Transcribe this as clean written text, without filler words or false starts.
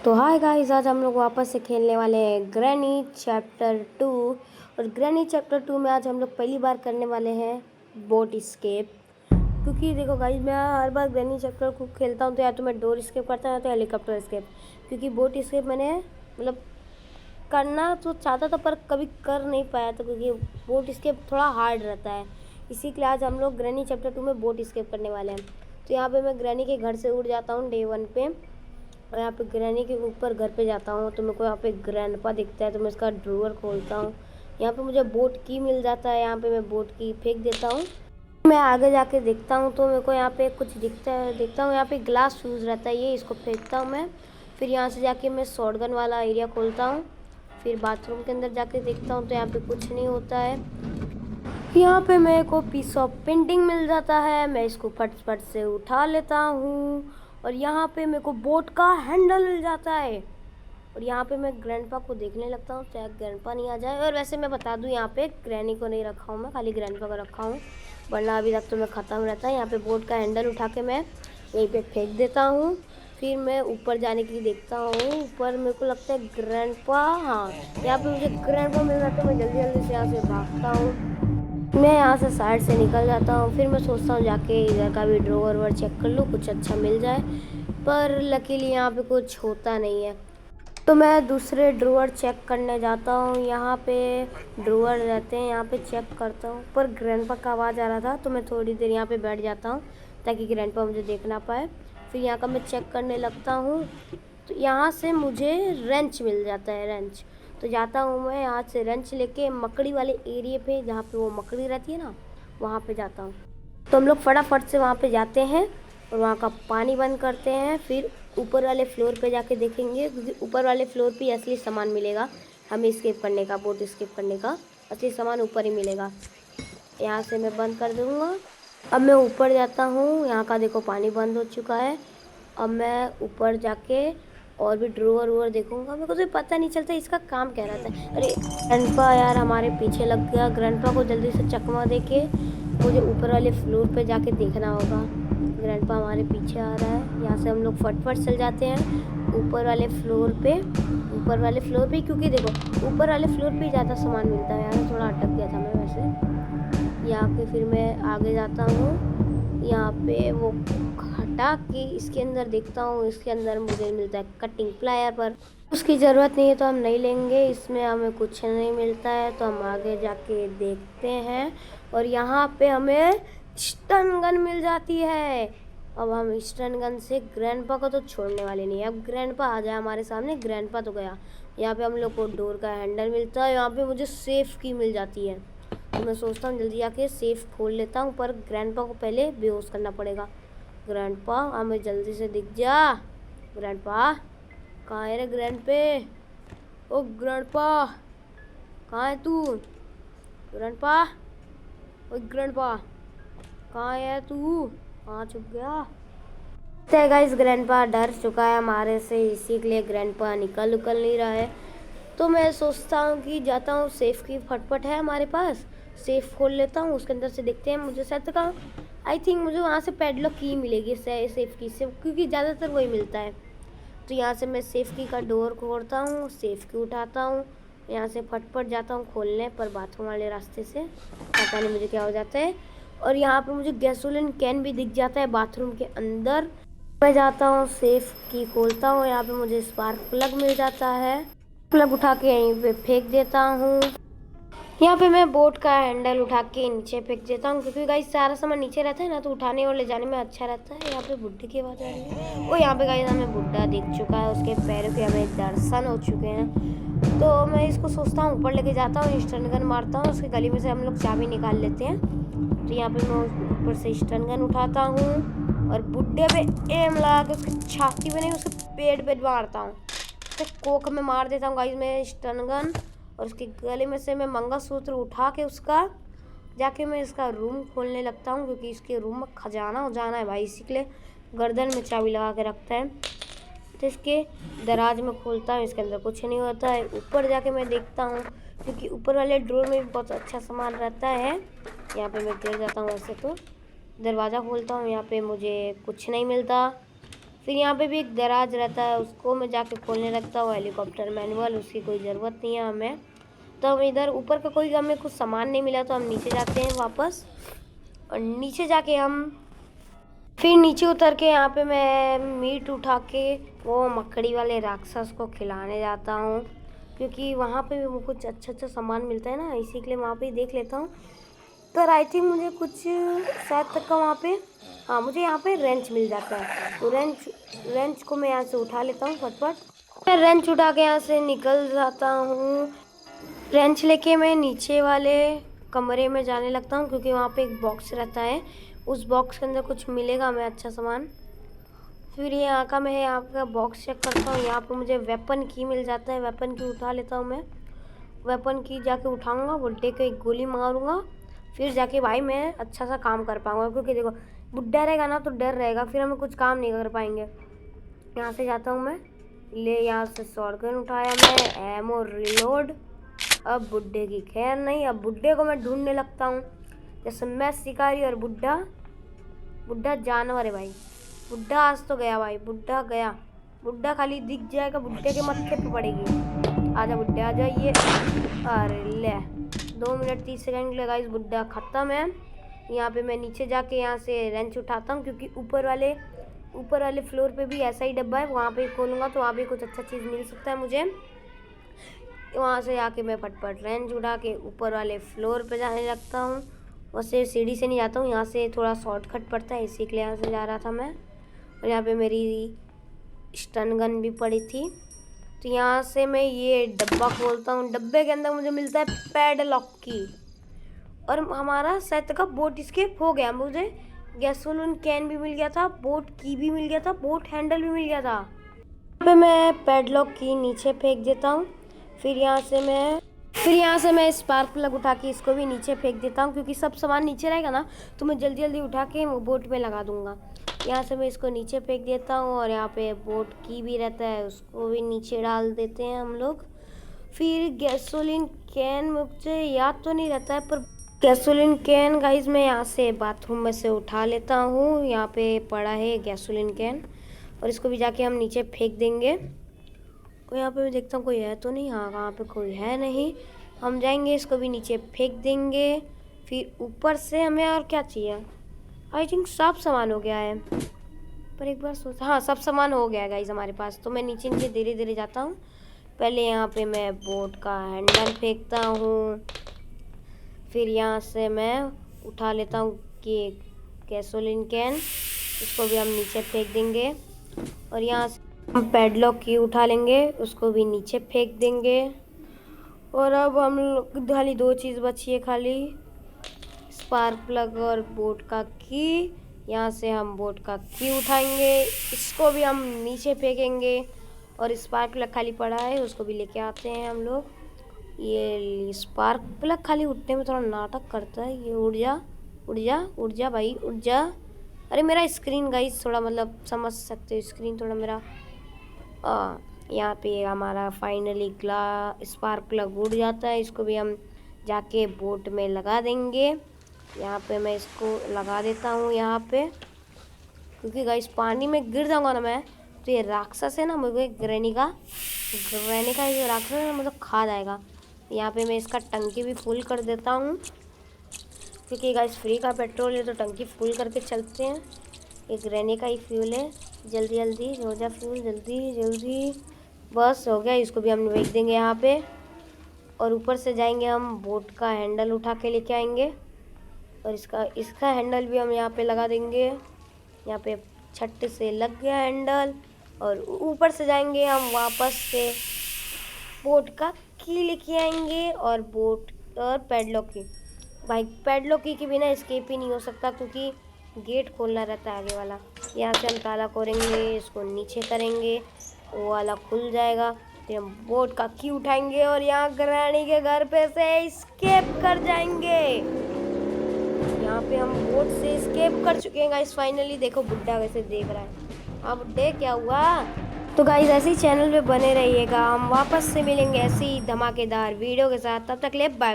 तो hi guys, आज हम लोग वापस से खेलने वाले हैं ग्रैनी चैप्टर 2। और ग्रैनी चैप्टर 2 में आज हम लोग पहली बार करने वाले हैं बोट स्केप। क्योंकि देखो गाइस, मैं हर बार ग्रैनी चैप्टर को खेलता हूँ तो या तो मैं डोर स्केप करता हूँ या तो हेलीकॉप्टर स्केप। क्योंकि बोट स्केप मैंने मतलब करना तो चाहता था पर कभी कर नहीं पाया था, क्योंकि बोट स्केप थोड़ा हार्ड रहता है। इसी के लिए आज हम लोग ग्रैनी चैप्टर 2 में बोट स्केप करने वाले हैं। तो यहाँ पे मैं ग्रैनी के घर से उड़ जाता हूँ डे 1 पे, और यहाँ पे ग्रैनी के ऊपर घर पे जाता हूँ तो मेरे को यहाँ पे ग्रैंडपा दिखता है। तो मैं इसका ड्रॉअर खोलता हूँ, यहाँ पे मुझे बोट की मिल जाता है। यहाँ पे मैं बोट की फेंक देता हूँ। मैं आगे जाके देखता हूँ तो मेरे को यहाँ पे कुछ देखता हूँ यहाँ पे ग्लास फ्यूज़ रहता है, ये इसको फेंकता हूँ मैं। फिर यहाँ से जाके मैं शॉटगन वाला एरिया खोलता हूँ। फिर बाथरूम के अंदर जाके देखता हूँ तो यहाँ पे कुछ नहीं होता है। यहाँ पे मेरे को पीस ऑफ पेंटिंग मिल जाता है, मैं इसको फट से उठा लेता हूँ। और यहाँ पे मेरे को बोट का हैंडल मिल जाता है। और यहाँ पे मैं ग्रैंडपा को देखने लगता हूँ, चाहे ग्रैंडपा नहीं आ जाए। और वैसे मैं बता दूँ, यहाँ पे ग्रैनी को नहीं रखा हूँ मैं, खाली ग्रैंडपा को रखा हूँ, वरना अभी तक तो मैं ख़त्म रहता है। यहाँ पे बोट का हैंडल उठा के मैं यहीं पे फेंक देता हूँ। फिर मैं ऊपर जाने के लिए देखता हूँ, ऊपर मेरे को लगता है ग्रैंडपा, हाँ यहाँ पे मुझे ग्रैंडपा मिल जाता है। मैं जल्दी जल्दी से यहाँ से भागता हूँ, मैं यहाँ से साइड से निकल जाता हूँ। फिर मैं सोचता हूँ जाके इधर का भी ड्रॉअर वॉर चेक कर लूँ, कुछ अच्छा मिल जाए। पर लकीली यहाँ पे कुछ होता नहीं है। तो मैं दूसरे ड्रॉअर चेक करने जाता हूँ, यहाँ पे ड्रॉअर रहते हैं, यहाँ पे चेक करता हूँ। पर ग्रैंडपा का आवाज़ आ रहा था तो मैं थोड़ी देर यहाँ पे बैठ जाता हूँ ताकि ग्रैंडपा मुझे देख ना पाए। फिर यहाँ का मैं चेक करने लगता हूँ तो यहाँ से मुझे रेंच मिल जाता है, रेंच। तो जाता हूँ मैं यहाँ से रेंच लेके मकड़ी वाले एरिया पे, जहाँ पे वो मकड़ी रहती है ना, वहाँ पे जाता हूँ। तो हम लोग फटाफट से वहाँ पे जाते हैं और वहाँ का पानी बंद करते हैं। फिर ऊपर वाले फ्लोर पे जाके देखेंगे, क्योंकि ऊपर वाले फ्लोर पे असली सामान मिलेगा हमें स्केप करने का, बोट स्केप करने का असली सामान ऊपर ही मिलेगा। यहाँ से मैं बंद कर दूँगा। अब मैं ऊपर जाता हूँ, यहाँ का देखो पानी बंद हो चुका है। अब मैं ऊपर जाके और भी ड्रॉअर वॉर देखूंगा। मेरे को तो पता नहीं चलता इसका काम क्या रहता है। अरे ग्रैंडपा यार हमारे पीछे लग गया। ग्रैंडपा को जल्दी से चकमा देके मुझे ऊपर वाले फ्लोर पे जाके देखना होगा। ग्रैंडपा हमारे पीछे आ रहा है, यहाँ से हम लोग फटफट चल जाते हैं ऊपर वाले फ्लोर पे। क्योंकि देखो ऊपर वाले फ्लोर पे ज़्यादा सामान मिलता है। यहाँ थोड़ा अटक गया था मैं वैसे। यहाँ पे फिर मैं आगे जाता हूँ, यहाँ पे वो हटा के इसके अंदर देखता हूँ। इसके अंदर मुझे मिलता है कटिंग प्लायर, पर उसकी ज़रूरत नहीं है तो हम नहीं लेंगे, इसमें हमें कुछ नहीं मिलता है। तो हम आगे जाके देखते हैं और यहाँ पे हमें स्टन गन मिल जाती है। अब हम स्टन गन से ग्रैंडपा को तो छोड़ने वाले नहीं है। अब ग्रैंडपा आ जाए हमारे सामने, ग्रैंडपा तो गया। यहाँ पे हम लोग को डोर का हैंडल मिलता है, यहाँ पे मुझे सेफ की मिल जाती है। तो मैं सोचता हूँ जल्दी आके सेफ खोल लेता हूँ, पर ग्रैंडपा को पहले बेहोश करना पड़ेगा। ग्रैंडपा हमें जल्दी से दिख जा। ग्रैंडपा कहाँ है रे ग्रैंडपे? ओ ग्रैंडपा कहाँ है तू? ग्रैंडपा, ओ ग्रैंडपा कहाँ है तू? कहाँ छुप गया? गाइस ग्रैंडपा डर चुका है हमारे से, इसी के लिए ग्रैंडपा निकल नहीं रहा है। तो मैं सोचता हूँ कि जाता हूँ, सेफ की फटफट है हमारे पास, सेफ खोल लेता हूँ, उसके अंदर से देखते हैं। मुझे शायद का आई थिंक मुझे वहाँ से पैडलॉक की मिलेगी सेफ की से, क्योंकि ज़्यादातर वही मिलता है। तो यहाँ से मैं सेफ की का डोर खोलता हूँ, सेफ की उठाता हूँ, यहाँ से फटफट जाता हूँ खोलने, पर बाथरूम वाले रास्ते से पता नहीं मुझे क्या हो जाता है। और यहाँ पर मुझे गैसोलीन कैन भी दिख जाता है बाथरूम के अंदर। मैं जाता हूँ सेफ की खोलता हूँ, यहाँ पे मुझे स्पार्क प्लग मिल जाता है, प्लग उठा के यहीं पे फेंक देता हूँ। यहाँ पे मैं बोट का हैंडल उठा के नीचे फेंक देता हूँ, क्योंकि गाइस सारा सामान नीचे रहता है ना, तो उठाने और ले जाने में अच्छा रहता है। यहाँ पे बुड्ढे की आवाज़ आ रही है। वो यहाँ पे गाइस हमें बुड्ढा दिख चुका है, उसके पैरों के हमें दर्शन हो चुके हैं। तो मैं इसको सोचता हूँ ऊपर लेके जाता हूँ, स्टन गन मारता हूँ, उसके गली में से हम लोग चाबी निकाल लेते हैं। तो यहाँ पे मैं ऊपर से स्टन गन उठाता हूँ और बुड्ढे पे एम लगा के उसकी छाती पे नहीं, उसके पेट पे मारता हूँ। तो कोक में मार देता हूँ गाइस मैं स्टन गन, और उसके गले में से मैं मंगलसूत्र उठा के उसका जाके मैं इसका रूम खोलने लगता हूँ, क्योंकि इसके रूम में खजाना हो जाना है भाई, इसी के लिए गर्दन में चाबी लगा के रखता है। तो इसके दराज में खोलता हूँ, इसके अंदर कुछ नहीं होता है। ऊपर जाके मैं देखता हूँ, क्योंकि ऊपर वाले ड्रॉर में भी बहुत अच्छा सामान रहता है। यहाँ पे मैं गिर जाता हूँ वैसे तो। दरवाज़ा खोलता हूँ, यहाँ पे मुझे कुछ नहीं मिलता। फिर यहाँ पे भी एक दराज रहता है, उसको मैं जाके खोलने लगता हूँ। हेलीकॉप्टर मैनुअल, उसकी कोई ज़रूरत नहीं है हमें। तो हम इधर ऊपर का कोई हमें कुछ सामान नहीं मिला, तो हम नीचे जाते हैं वापस। और नीचे जाके हम फिर नीचे उतर के यहाँ पे मैं मीट उठा के वो मकड़ी वाले राक्षस को खिलाने जाता हूँ, क्योंकि वहाँ पे भी कुछ अच्छा सामान मिलता है ना, इसी के लिए वहाँ पे ही देख लेता हूँ। पर आई थिंक मुझे कुछ शायद तक का वहाँ पे, हाँ मुझे यहाँ पे रेंच मिल जाता है। तो रेंच को मैं यहाँ से उठा लेता हूँ फटफट। मैं रेंच उठा के यहाँ से निकल जाता हूँ। रेंच लेके मैं नीचे वाले कमरे में जाने लगता हूँ, क्योंकि वहाँ पे एक बॉक्स रहता है, उस बॉक्स के अंदर कुछ मिलेगा हमें अच्छा सामान। फिर यहाँ का बॉक्स चेक करता हूँ। यहाँ पे मुझे वेपन की मिल जाता है, वेपन की उठा लेता हूँ मैं। वेपन की जाके उठाऊँगा, बुड्ढे को एक गोली मारूँगा, फिर जाके भाई मैं अच्छा सा काम कर पाऊँगा। क्योंकि देखो बुड्ढा रहेगा ना तो डर रहेगा, फिर हमें कुछ काम नहीं कर पाएंगे। यहाँ से जाता हूँ मैं, यहाँ से शॉटगन उठाया मैं, एमो रिलोड। अब बुड्ढे की खैर नहीं, अब बुड्ढे को मैं ढूंढने लगता हूँ। जैसे मैं शिकारी और बुड्ढा जानवर है भाई। बुड्ढा आज तो गया भाई, बुड्ढा गया। बुड्ढा खाली दिख जाएगा, बुड्ढे के मत्थे पे पड़ेगी। आजा बुड्ढे आजा। ये अरे ले 2 मिनट 30 सेकंड लगा, इस बुड्ढा खत्म है। यहाँ पे मैं नीचे जाके यहाँ से रेंच उठाता हूँ, क्योंकि ऊपर वाले फ्लोर पे भी ऐसा ही डब्बा है, वहाँ पे खोलूँगा तो वहाँ पे कुछ अच्छा चीज़ मिल सकता है मुझे। वहाँ से आके मैं फटफट रेंच उठा के ऊपर वाले फ्लोर पे जाने लगता हूँ। वैसे सीढ़ी से नहीं जाता हूँ, यहाँ से थोड़ा शॉर्टकट पड़ता है, इसी के लिए यहाँ से जा रहा था मैं। और यहाँ पे मेरी स्टन गन भी पड़ी थी। तो यहाँ से मैं ये डब्बा खोलता हूँ। डब्बे के अंदर मुझे मिलता है पैडलॉक की, और हमारा शायद का बोट स्केप हो गया। मुझे गैसोलीन कैन भी मिल गया था, बोट की भी मिल गया था, बोट हैंडल भी मिल गया था। यहाँ पे मैं पैडलॉक की नीचे फेंक देता हूँ। फिर यहाँ से मैं स्पार्क प्लग उठा के इसको भी नीचे फेंक देता हूँ, क्योंकि सब सामान नीचे रहेगा ना तो मैं जल्दी जल्दी उठा के वो बोट में लगा दूँगा। यहाँ से मैं इसको नीचे फेंक देता हूँ, और यहाँ पे बोट की भी रहता है, उसको भी नीचे डाल देते हैं हम लोग। फिर गैसोलीन कैन मुझे याद तो नहीं रहता है, पर गैसोलीन कैन गाइज मैं यहाँ से बाथरूम में से उठा लेता हूँ। यहाँ पे पड़ा है गैसोलीन कैन, और इसको भी जाके हम नीचे फेंक देंगे। और यहाँ पे मैं देखता हूँ कोई है तो नहीं, हाँ वहाँ पे कोई है नहीं। हम जाएंगे, इसको भी नीचे फेंक देंगे। फिर ऊपर से हमें और क्या चाहिए, आई थिंक सब सामान हो गया है। पर एक बार सोच, हाँ सब सामान हो गया है गाइज हमारे पास। तो मैं नीचे नीचे धीरे धीरे जाता हूँ। पहले यहाँ पे मैं बोट का हैंडल फेंकता हूँ, फिर यहाँ से मैं उठा लेता हूँ कि गैसोलीन कैन, इसको भी हम नीचे फेंक देंगे। और यहाँ से हम पैडलॉक की उठा लेंगे, उसको भी नीचे फेंक देंगे। और अब हम लोग खाली 2 चीज़ बची है, खाली स्पार्क प्लग और बोट का की। यहाँ से हम बोट का की उठाएंगे, इसको भी हम नीचे फेंकेंगे। और स्पार्क प्लग खाली पड़ा है, उसको भी लेके आते हैं हम लोग। ये स्पार्क प्लग खाली उठने में थोड़ा नाटक करता है। ये उड़ जा उड़ जा उड़ जा भाई उड़ जा। अरे मेरा स्क्रीन गाइस थोड़ा मतलब समझ सकते हो, स्क्रीन थोड़ा मेरा यहाँ पे हमारा फाइनली स्पार्क प्लग उड़ जाता है। इसको भी हम जाके बोट में लगा देंगे। यहाँ पे मैं इसको लगा देता हूँ यहाँ पे, क्योंकि गाइस पानी में गिर जाऊँगा ना मैं तो ये राक्षस है ना, मुझे ग्रैनी का ये राक्षस है ना, मतलब खा जाएगा। यहाँ पे मैं इसका टंकी भी फुल कर देता हूँ, क्योंकि गाइस फ्री का पेट्रोल है तो टंकी फुल करके चलते हैं। ये ग्रैनी का ही फ्यूल है। जल्दी जल्दी हो जा फ्यूल, जल्दी जल्दी। बस हो गया, इसको भी हम बेच देंगे यहाँ पे। और ऊपर से जाएंगे हम बोट का हैंडल उठा के लेके आएंगे, और इसका हैंडल भी हम यहाँ पे लगा देंगे। यहाँ पे छट से लग गया हैंडल। और ऊपर से जाएंगे हम वापस से बोट का की लेके आएंगे, और बोट और पैडलॉक की। भाई पैडलॉक की के बिना एस्केप ही नहीं हो सकता, क्योंकि गेट खोलना रहता है आगे वाला। यहाँ से हम ताला खोलेंगे, इसको नीचे करेंगे, वो वाला खुल जाएगा। फिर हम बोट का की उठाएंगे और यहाँ ग्रैनी के घर पे से एस्केप कर जाएंगे। यहाँ पे हम बोट से एस्केप कर चुके हैं गाइस फाइनली। देखो बुड्ढा वैसे देख रहा है। हाँ बुड्ढे क्या हुआ? तो गाइस ऐसे ही चैनल पे बने रहिएगा, हम वापस से मिलेंगे ऐसी ही धमाकेदार वीडियो के साथ। तब तक ले बाय।